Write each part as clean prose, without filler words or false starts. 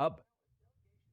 अब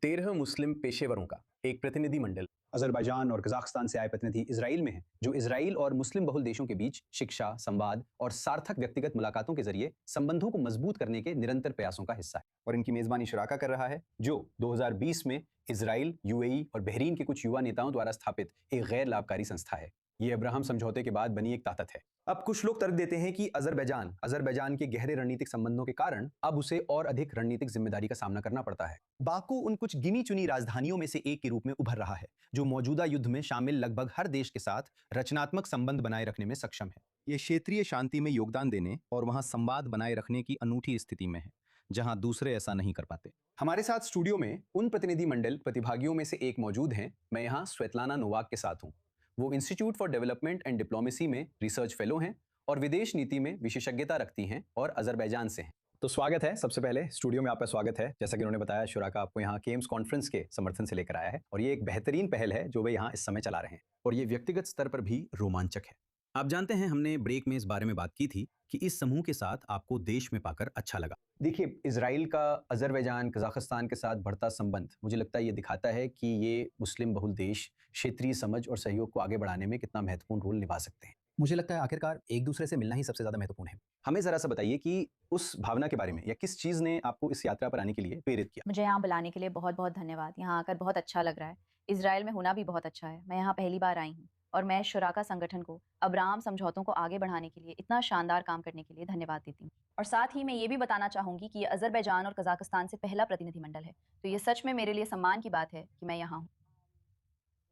13 मुस्लिम पेशेवरों का एक प्रतिनिधिमंडल अजरबैजान और कजाकिस्तान से आए प्रतिनिधि इजराइल में हैं, जो इजराइल और मुस्लिम बहुल देशों के बीच शिक्षा, संवाद और सार्थक व्यक्तिगत मुलाकातों के जरिए संबंधों को मजबूत करने के निरंतर प्रयासों का हिस्सा है। और इनकी मेजबानी शुराका कर रहा है, जो 2020 में इजराइल, यूएई और बहरीन के कुछ युवा नेताओं द्वारा स्थापित एक गैर लाभकारी संस्था है। ये अब्राहम समझौते के बाद बनी एक ताकत है। अब कुछ लोग तर्क देते हैं कि अजरबैजान के गहरे रणनीतिक संबंधों के कारण अब उसे और अधिक रणनीतिक जिम्मेदारी का सामना करना पड़ता है। बाकू उन कुछ गिनी चुनी राजधानियों में से एक के रूप में उभर रहा है, जो मौजूदा युद्ध में शामिल लगभग हर देश के साथ रचनात्मक संबंध बनाए रखने में सक्षम है। ये क्षेत्रीय शांति में योगदान देने और वहां संवाद बनाए रखने की अनूठी स्थिति में है, जहां दूसरे ऐसा नहीं कर पाते। हमारे साथ स्टूडियो में उन प्रतिनिधिमंडल प्रतिभागियों में से एक मौजूद हैं। मैं यहाँ स्वेतलाना नोवाक के साथ हूँ। वो institute for development and diplomacy में रिसर्च फेलो हैं और विदेश नीति में विशेषज्ञता रखती हैं और अजरबैजान से हैं। तो स्वागत है, सबसे पहले स्टूडियो में आपका स्वागत है। जैसा कि उन्होंने बताया, शुराका आपको यहाँ केम्स कॉन्फ्रेंस के समर्थन से लेकर आया है और ये एक बेहतरीन पहल है जो वे यहाँ इस समय चला रहे हैं, और ये व्यक्तिगत स्तर पर भी रोमांचक है। आप जानते हैं, हमने ब्रेक में इस बारे में बात की थी कि इस समूह के साथ आपको देश में पाकर अच्छा लगा। देखिए, इजराइल का अजरबैजान, कजाकिस्तान के साथ बढ़ता संबंध मुझे लगता है ये दिखाता है कि ये मुस्लिम बहुल देश क्षेत्रीय समझ और सहयोग को आगे बढ़ाने में कितना महत्वपूर्ण रोल निभा सकते हैं। मुझे लगता है आखिरकार एक दूसरे से मिलना ही सबसे ज्यादा महत्वपूर्ण है। हमें जरा सा बताइए कि उस भावना के बारे में, या किस चीज ने आपको इस यात्रा पर आने के लिए प्रेरित किया। मुझे यहाँ बुलाने के लिए बहुत-बहुत धन्यवाद। यहाँ आकर बहुत अच्छा लग रहा है। इज़राइल में होना भी बहुत अच्छा है। मैं यहाँ पहली बार आई हूँ और मैं शुराका संगठन को अब्राहम समझौतों को आगे बढ़ाने के लिए इतना शानदार काम करने के लिए धन्यवाद देती हूँ। और साथ ही मैं ये भी बताना चाहूँगी कि ये अज़रबैजान और कज़ाकिस्तान से पहला प्रतिनिधिमंडल है। तो ये सच में मेरे लिए सम्मान की बात है कि मैं यहाँ हूँ।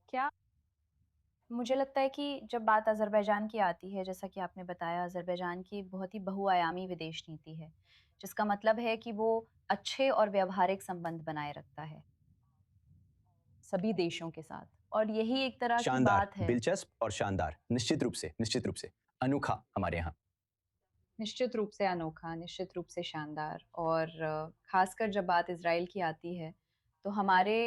क्या मुझे लगता है कि जब बात अज़रबैजान की आती है, जैसा कि आपने बताया, अज़रबैजान की बहुत ही बहुआयामी विदेश नीति है, जिसका मतलब है कि वो अच्छे और व्यावहारिक संबंध बनाए रखता है सभी देशों के साथ, और यही एक तरह की शानदार, बात है। दिलचस्प और शानदार। निश्चित रूप से अनोखा हमारे यहाँ। निश्चित रूप से अनोखा, निश्चित रूप से शानदार, और ख़ासकर जब बात इज़राइल की आती है, तो हमारे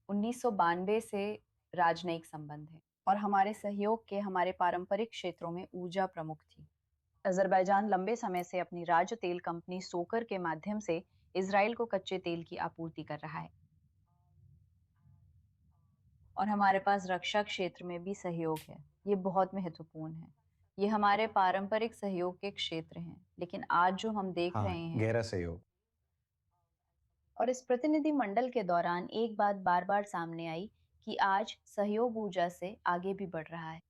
1992 से राजनयिक संबंध हैं और हमारे सहयोग के हमारे पारंपरिक क्षेत्रों में ऊर्जा प्रमुख थी। अज़रबैजान लंबे समय से अपनी राज्य तेल कंपनी सोकर के माध्यम से इज़राइल को कच्चे तेल की आपूर्ति कर रहा है। और हमारे पास रक्षा क्षेत्र में भी सहयोग है। ये बहुत महत्वपूर्ण है। ये हमारे पारंपरिक सहयोग के क्षेत्र हैं, लेकिन आज जो हम देख हाँ, रहे हैं, गहरा सहयोग। और इस प्रतिनिधि मंडल के दौरान एक बात बार-बार सामने आई कि आज सहयोग ऊर्जा से आगे भी बढ़ रहा है,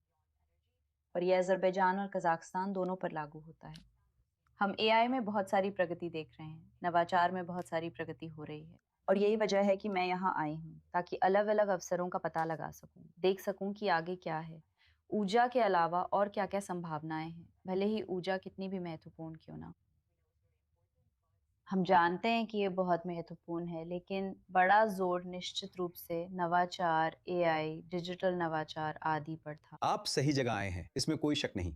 और ये अज़रबैजान और कज़ाकिस्तान दोनों पर लागू होता है। हम एआई में बहुत सारी प्रगति देख रहे हैं, नवाचार में बहुत सारी प्रगति हो रही है, और यही वजह है कि मैं यहाँ आई हूँ, ताकि अलग-अलग अवसरों का पता लगा सकूँ, देख सकूँ कि आगे क्या है। ऊर्जा के अलावा और क्या-क्या संभावनाएँ हैं, भले ही ऊर्जा कितनी भी महत्वपूर्ण क्यों ना हो। हम जानते हैं कि ये बहुत महत्वपूर्ण है, लेकिन बड़ा ज़ोर निश्चित रूप से नवाचार, एआई, डिजिटल नवाचार आदि पर था। आप सही जगह आए हैं, इसमें कोई शक नहीं।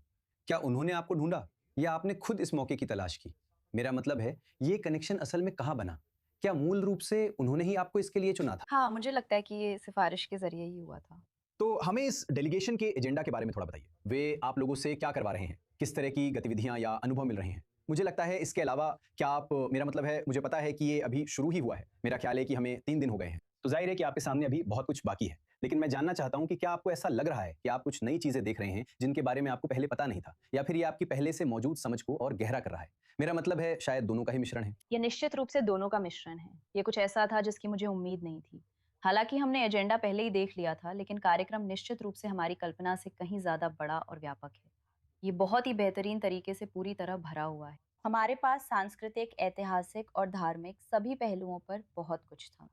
क्या उन्होंने आपको ढूंढा, या आपने खुद इस मौके की तलाश की? मेरा मतलब है, ये कनेक्शन असल में कहाँ बना? क्या मूल रूप से उन्होंने ही आपको इसके लिए चुना था? हाँ, मुझे लगता है कि ये सिफ़ारिश के ज़रिए ही हुआ था। तो हमें इस डेलीगेशन के एजेंडा के बारे में थोड़ा बताइए। वे आप लोगों से क्या करवा रहे हैं? किस तरह की गतिविधियां या अनुभव मिल रहे हैं? मुझे लगता है इसके अलावा, क्या आप, मेरा मतलब है, मुझे पता है कि ये अभी शुरू ही हुआ है। मेरा ख्याल है कि हमें 3 दिन हो गए हैं। तो ज़ाहिर है कि आपके सामने अभी बहुत कुछ बाकी है। लेकिन मैं जानना चाहता हूँ कि क्या आपको ऐसा लग रहा है कि आप कुछ नई चीज़ें देख रहे हैं, जिनके बारे में आपको पहले पता नहीं था? या फिर ये आपकी पहले से मौजूद समझ को और गहरा कर रहा है? मेरा मतलब है, शायद दोनों का ही मिश्रण है। ये निश्चित रूप से दोनों का मिश्रण है। ये कुछ ऐसा था जिसकी मुझे उम्मीद नहीं थी। हालाँकि हमने एजेंडा पहले ही देख लिया था, लेकिन कार्यक्रम निश्चित रूप से हमारी कल्पना से कहीं ज़्यादा बड़ा और व्यापक है। ये बहुत ही बेहतरीन तरीके से पूरी तरह भरा हुआ है। हमारे पास सांस्कृतिक, ऐतिहासिक और धार्मिक सभी पहलुओं पर बहुत कुछ था।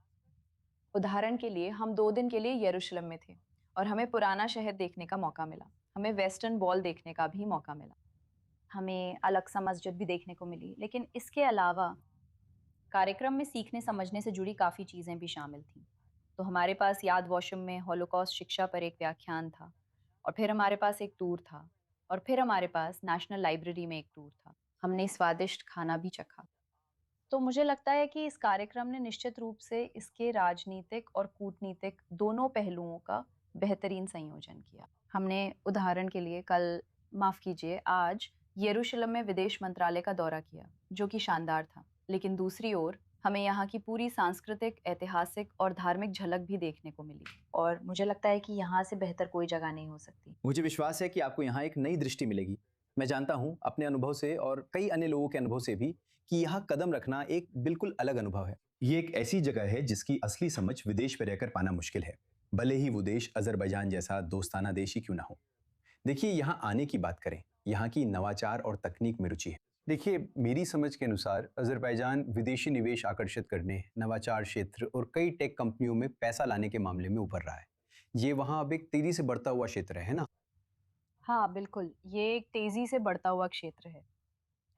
उदाहरण के लिए, हम 2 दिन के लिए यरूशलेम में थे और हमें पुराना शहर देखने का मौका मिला। हमें वेस्टर्न वॉल देखने का भी मौका मिला। हमें अल-अक्सा मस्जिद भी देखने को मिली। लेकिन इसके अलावा कार्यक्रम में सीखने समझने से जुड़ी काफ़ी चीज़ें भी शामिल थीं। तो हमारे पास याद वॉशम में हॉलोकॉस्ट शिक्षा पर एक व्याख्यान था, और फिर हमारे पास एक टूर था, और फिर हमारे पास नेशनल लाइब्रेरी में एक टूर था। हमने स्वादिष्ट खाना भी चखा। तो मुझे लगता है कि इस कार्यक्रम ने निश्चित रूप से इसके राजनीतिक और कूटनीतिक दोनों पहलुओं का बेहतरीन संयोजन किया। हमने उदाहरण के लिए कल, माफ़ कीजिए, आज यरूशलेम में विदेश मंत्रालय का दौरा किया, जो कि शानदार था। लेकिन दूसरी ओर हमें यहाँ की पूरी सांस्कृतिक, ऐतिहासिक और धार्मिक झलक भी देखने को मिली और मुझे लगता है कि यहाँ से बेहतर कोई जगह नहीं हो सकती। मुझे विश्वास है कि आपको यहाँ एक नई दृष्टि मिलेगी। मैं जानता हूँ अपने अनुभव से और कई अन्य लोगों के अनुभव से भी कि यहाँ कदम रखना एक बिल्कुल अलग अनुभव है। ये एक ऐसी जगह है जिसकी असली समझ विदेश में रहकर पाना मुश्किल है, भले ही वो देश अजरबैजान जैसा दोस्ताना देश ही क्यों ना हो। देखिए, यहाँ आने की बात करें, यहाँ की नवाचार और तकनीक में रुचि है। देखिए, मेरी समझ के अनुसार अजरबैजान विदेशी निवेश आकर्षित करने, नवाचार क्षेत्र और कई टेक कंपनियों में पैसा लाने के मामले में उभर रहा है। ये वहाँ अब एक तेजी से बढ़ता हुआ क्षेत्र है ना? हाँ, बिल्कुल, ये एक तेज़ी से बढ़ता हुआ क्षेत्र है।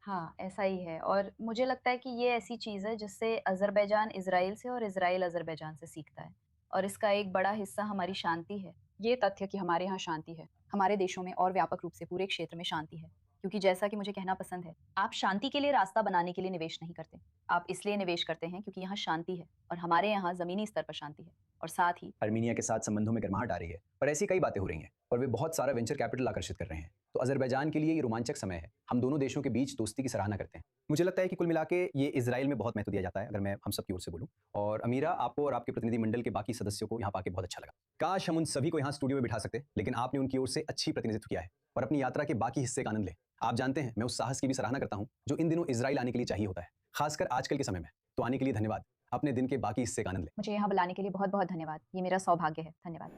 हाँ, ऐसा ही है और मुझे लगता है कि ये ऐसी चीज़ है जिससे अज़रबैजान इज़राइल से और इज़राइल अज़रबैजान से सीखता है और इसका एक बड़ा हिस्सा हमारी शांति है। ये तथ्य कि हमारे यहाँ शांति है, हमारे देशों में और व्यापक रूप से पूरे क्षेत्र में शांति है। क्योंकि जैसा कि मुझे कहना पसंद है, आप शांति के लिए रास्ता बनाने के लिए निवेश नहीं करते। आप इसलिए निवेश करते हैं क्योंकि यहाँ शांति है और हमारे यहाँ ज़मीनी स्तर पर शांति है और साथ ही अर्मीनिया के साथ संबंधों में गर्माहट आ रही है और ऐसी कई बातें हो रही हैं और वे बहुत सारा वेंचर कैपिटल आकर्षित कर रहे हैं। तो अजरबैजान के लिए ये रोमांचक समय है। हम दोनों देशों के बीच दोस्ती की सराहना करते हैं। मुझे लगता है कि कुल मिला के ये इजराइल में बहुत महत्व दिया जाता है, अगर मैं हम सब की ओर से बोलूं। और अमीरा, आपको और आपके प्रतिनिधिमंडल के बाकी सदस्यों को यहाँ पाके बहुत अच्छा लगा। काश हम उन सभी को यहाँ स्टूडियो में बिठा सकते, लेकिन आपने उनकी ओर से अच्छी प्रतिनिधित्व किया है और अपनी यात्रा के बाकी हिस्से का आनंद लें। आप जानते हैं, मैं उस साहस की भी सराहना करता हूँ जो इन दिनों इजराइल आने के लिए चाहिए होता है, खासकर आजकल के समय में। तो आने के लिए धन्यवाद। अपने दिन के बाकी हिस्से का आनंद लें। मुझे यहाँ बुलाने के लिए बहुत-बहुत धन्यवाद। ये मेरा सौभाग्य है। धन्यवाद।